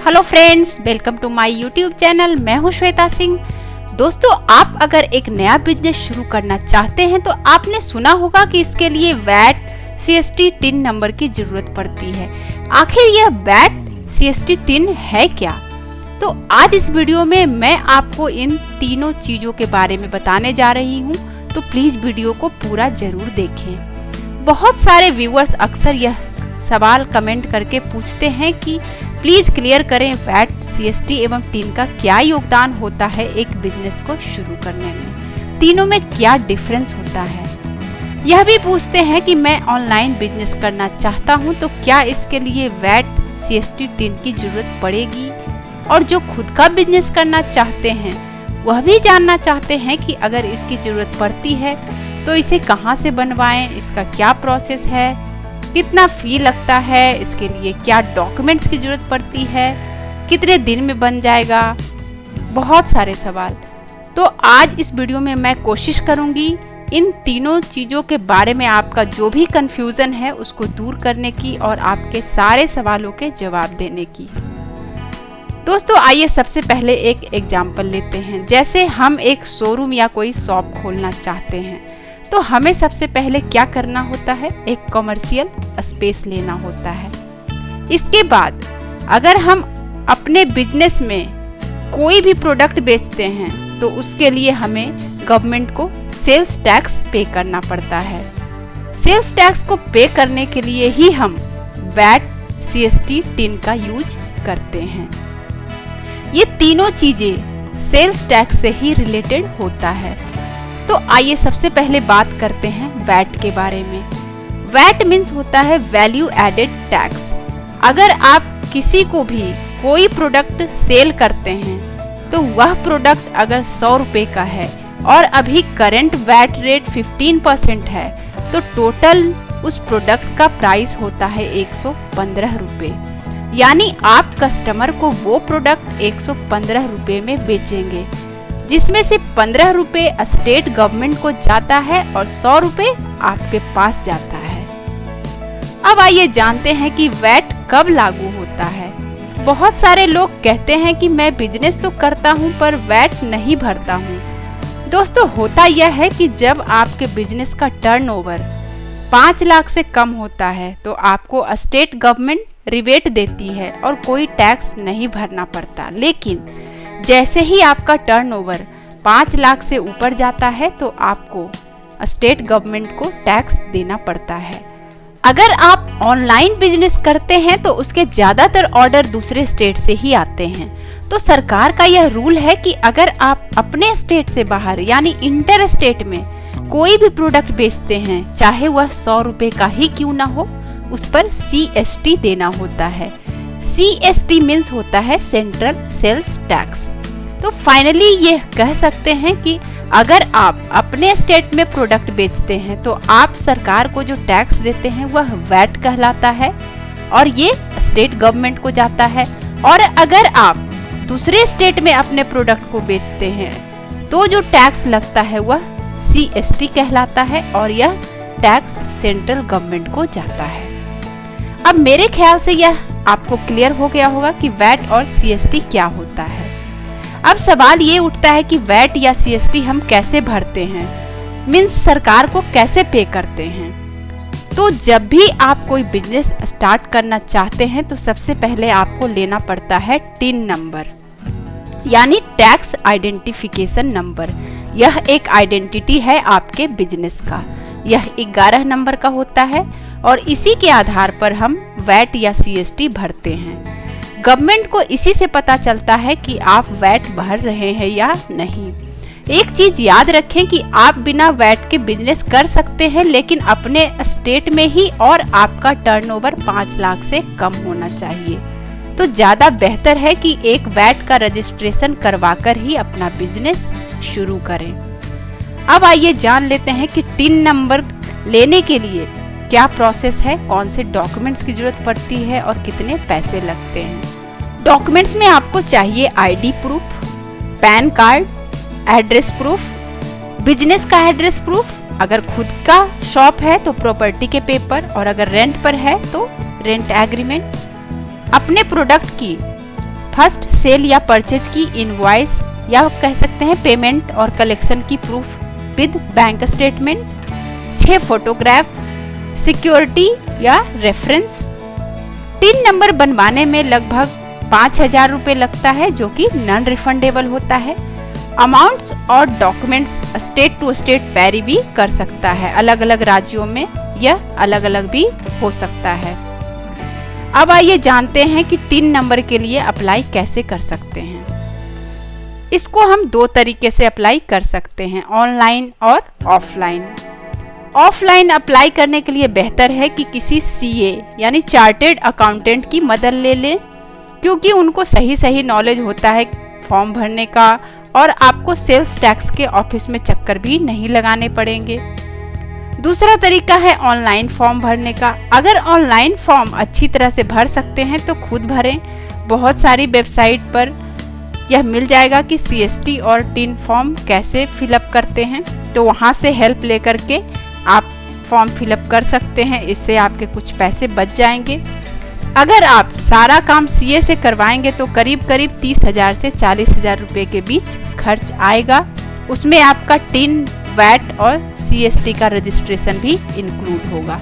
Hello friends, welcome to my YouTube channel. मैं हूं श्वेता सिंह। दोस्तों, आप अगर एक नया बिजनेस शुरू करना चाहते हैं तो आपने सुना होगा कि इसके लिए वैट CST टिन नंबर की जरूरत पड़ती है। आखिर यह वैट CST टिन है क्या? तो आज इस वीडियो में मैं आपको इन तीनों चीजों के बारे में बताने जा रही हूँ, तो प्लीज वीडियो को पूरा जरूर देखें। बहुत सारे व्यूअर्स अक्सर यह सवाल कमेंट करके पूछते हैं कि प्लीज क्लियर करें वैट CST एवं टिन का क्या योगदान होता है एक बिजनेस को शुरू करने में, तीनों में क्या डिफरेंस होता है। यह भी पूछते हैं कि मैं ऑनलाइन बिजनेस करना चाहता हूं तो क्या इसके लिए वैट CST टिन की जरूरत पड़ेगी, और जो खुद का बिजनेस करना चाहते हैं वह भी जानना चाहते हैं कि अगर इसकी जरूरत पड़ती है तो इसे कहां से बनवाएं, इसका क्या प्रोसेस है, कितना फी लगता है, इसके लिए क्या डॉक्यूमेंट्स की जरूरत पड़ती है, कितने दिन में बन जाएगा, बहुत सारे सवाल। तो आज इस वीडियो में मैं कोशिश करूंगी इन तीनों चीज़ों के बारे में आपका जो भी कंफ्यूजन है उसको दूर करने की और आपके सारे सवालों के जवाब देने की। दोस्तों, आइए सबसे पहले एक एग्जाम्पल लेते हैं। जैसे हम एक शोरूम या कोई शॉप खोलना चाहते हैं तो हमें सबसे पहले क्या करना होता है, एक कमर्शियल स्पेस लेना होता है। इसके बाद अगर हम अपने बिजनेस में कोई भी प्रोडक्ट बेचते हैं तो उसके लिए हमें गवर्नमेंट को सेल्स टैक्स पे करना पड़ता है। सेल्स टैक्स को पे करने के लिए ही हम वैट CST टिन का यूज करते हैं। ये तीनों चीजें सेल्स टैक्स से ही रिलेटेड होता है। तो आइए सबसे पहले बात करते हैं वैट के बारे में। वैट मीन्स होता है वैल्यू एडेड टैक्स। अगर आप किसी को भी कोई प्रोडक्ट सेल करते हैं तो वह प्रोडक्ट अगर 100 रुपये का है और अभी करंट वैट रेट 15% है तो टोटल उस प्रोडक्ट का प्राइस होता है 115 रुपये। यानी आप कस्टमर को वो प्रोडक्ट 115 रुपये में बेचेंगे, जिसमें से 15 रुपये स्टेट गवर्नमेंट को जाता है और 100 रुपये आपके पास जाता है। अब आइए जानते हैं कि वैट कब लागू होता है। बहुत सारे लोग कहते हैं कि मैं बिजनेस तो करता हूं पर वैट नहीं भरता हूं। दोस्तों, होता यह है कि जब आपके बिजनेस का टर्नओवर 5 लाख से कम होता है तो आपको स्टेट गवर्नमेंट रिबेट देती है और कोई टैक्स नहीं भरना पड़ता। लेकिन जैसे ही आपका टर्नओवर 5 लाख से ऊपर जाता है तो आपको स्टेट गवर्नमेंट को टैक्स देना पड़ता है। अगर आप ऑनलाइन बिजनेस करते हैं तो उसके ज़्यादातर ऑर्डर दूसरे स्टेट से ही आते हैं। तो सरकार का यह रूल है कि अगर आप अपने स्टेट से बाहर यानी इंटर स्टेट में कोई भी प्रोडक्ट बेचते हैं, चाहे वह 100 रुपये का ही क्यों ना हो, उस पर CST देना होता है। CST मीन्स होता है सेंट्रल सेल्स टैक्स। तो फाइनली ये कह सकते हैं कि अगर आप अपने स्टेट में प्रोडक्ट बेचते हैं तो आप सरकार को जो टैक्स देते हैं वह वैट कहलाता है और ये स्टेट गवर्नमेंट को जाता है। और अगर आप दूसरे स्टेट में अपने प्रोडक्ट को बेचते हैं तो जो टैक्स लगता है वह CST कहलाता है और यह टैक्स सेंट्रल गवर्नमेंट को जाता है। अब मेरे ख्याल से यह आपको क्लियर हो गया होगा कि वैट और CST क्या होता है। अब सवाल ये उठता है कि वैट या CST हम कैसे भरते हैं, मीन्स सरकार को कैसे पे करते हैं। तो जब भी आप कोई बिजनेस स्टार्ट करना चाहते हैं तो सबसे पहले आपको लेना पड़ता है टिन नंबर, यानी टैक्स आइडेंटिफिकेशन नंबर। यह एक आइडेंटिटी है आपके बिजनेस का। यह 11 नंबर का होता है और इसी के आधार पर हम वैट या CST भरते हैं। गवर्नमेंट को इसी से पता चलता है कि आप वैट भर रहे हैं या नहीं। एक चीज याद रखें कि आप बिना वैट के बिजनेस कर सकते हैं, लेकिन अपने स्टेट में ही, और आपका टर्नओवर 5 लाख से कम होना चाहिए। तो ज्यादा बेहतर है कि एक वैट का रजिस्ट्रेशन करवाकर ही अपना बिजनेस शुरू करें। अब आइए जान लेते हैं कि टिन नंबर लेने के लिए क्या प्रोसेस है, कौन से डॉक्यूमेंट्स की जरूरत पड़ती है और कितने पैसे लगते हैं। डॉक्यूमेंट्स में आपको चाहिए ID proof, pan card, address proof, business का एड्रेस प्रूफ, अगर खुद का शॉप है तो प्रॉपर्टी के पेपर, और अगर रेंट पर है तो रेंट एग्रीमेंट, अपने प्रोडक्ट की फर्स्ट सेल या परचेज की इनवॉइस या कह सकते हैं पेमेंट और कलेक्शन की proof with bank statement, 6 photograph, security या रेफरेंस। टिन नंबर बनवाने में लगभग 5,000 रुपये लगता है जो कि नॉन रिफंडेबल होता है। अमाउंट्स और documents state to state vary भी कर सकता है, अलग अलग राज्यों में यह अलग अलग भी हो सकता है। अब आइए जानते हैं कि टिन नंबर के लिए अप्लाई कैसे कर सकते हैं। इसको हम 2 तरीके से अप्लाई कर सकते हैं, ऑनलाइन और ऑफलाइन। ऑफलाइन अप्लाई करने के लिए बेहतर है कि किसी सीए यानी चार्टेड अकाउंटेंट की मदद ले लें, क्योंकि उनको सही नॉलेज होता है फॉर्म भरने का और आपको सेल्स टैक्स के ऑफिस में चक्कर भी नहीं लगाने पड़ेंगे। दूसरा तरीका है ऑनलाइन फॉर्म भरने का। अगर ऑनलाइन फॉर्म अच्छी तरह से भर सकते हैं तो खुद भरें। बहुत सारी वेबसाइट पर यह मिल जाएगा कि सीएसटी और टिन फॉर्म कैसे फिलअप करते हैं, तो वहां से हेल्प लेकर के आप फॉर्म फिलअप कर सकते हैं। इससे आपके कुछ पैसे बच जाएंगे। अगर आप सारा काम सीए से करवाएंगे तो करीब 30,000 से 40,000 रुपये के बीच खर्च आएगा। उसमें आपका टिन, वैट और सीएसटी का रजिस्ट्रेशन भी इंक्लूड होगा।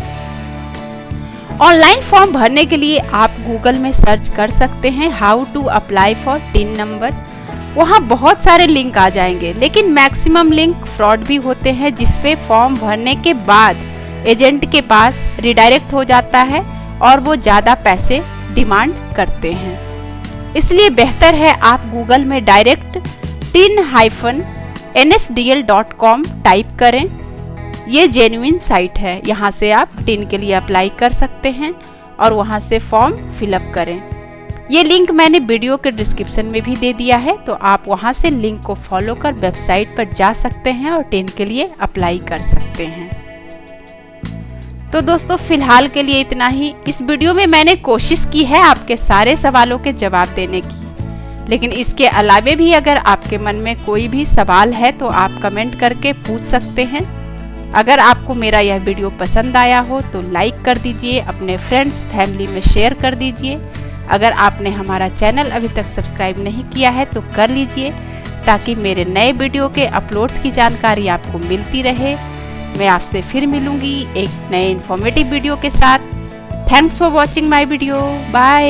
ऑनलाइन फॉर्म भरने के लिए आप गूगल में सर्च कर सकते हैं how to apply for TIN number. वहाँ बहुत सारे लिंक आ जाएंगे, लेकिन मैक्सिमम लिंक फ्रॉड भी होते हैं, जिसपे फॉर्म भरने के बाद एजेंट के पास रिडायरेक्ट हो जाता है और वो ज़्यादा पैसे डिमांड करते हैं। इसलिए बेहतर है आप गूगल में डायरेक्ट tin-nsdl.com टाइप करें। ये जेन्युइन साइट है, यहाँ से आप टिन के लिए अप्लाई कर सकते हैं और वहाँ से फॉर्म फिलअप करें। ये लिंक मैंने वीडियो के डिस्क्रिप्शन में भी दे दिया है, तो आप वहाँ से लिंक को फॉलो कर वेबसाइट पर जा सकते हैं और टिन के लिए अप्लाई कर सकते हैं। तो दोस्तों फिलहाल के लिए इतना ही। इस वीडियो में मैंने कोशिश की है आपके सारे सवालों के जवाब देने की, लेकिन इसके अलावा भी अगर आपके मन में कोई भी सवाल है तो आप कमेंट करके पूछ सकते हैं। अगर आपको मेरा यह वीडियो पसंद आया हो तो लाइक कर दीजिए, अपने फ्रेंड्स फैमिली में शेयर कर दीजिए। अगर आपने हमारा चैनल अभी तक सब्सक्राइब नहीं किया है तो कर लीजिए, ताकि मेरे नए वीडियो के अपलोड्स की जानकारी आपको मिलती रहे। मैं आपसे फिर मिलूंगी एक नए इन्फॉर्मेटिव वीडियो के साथ। Thanks for watching my video. Bye.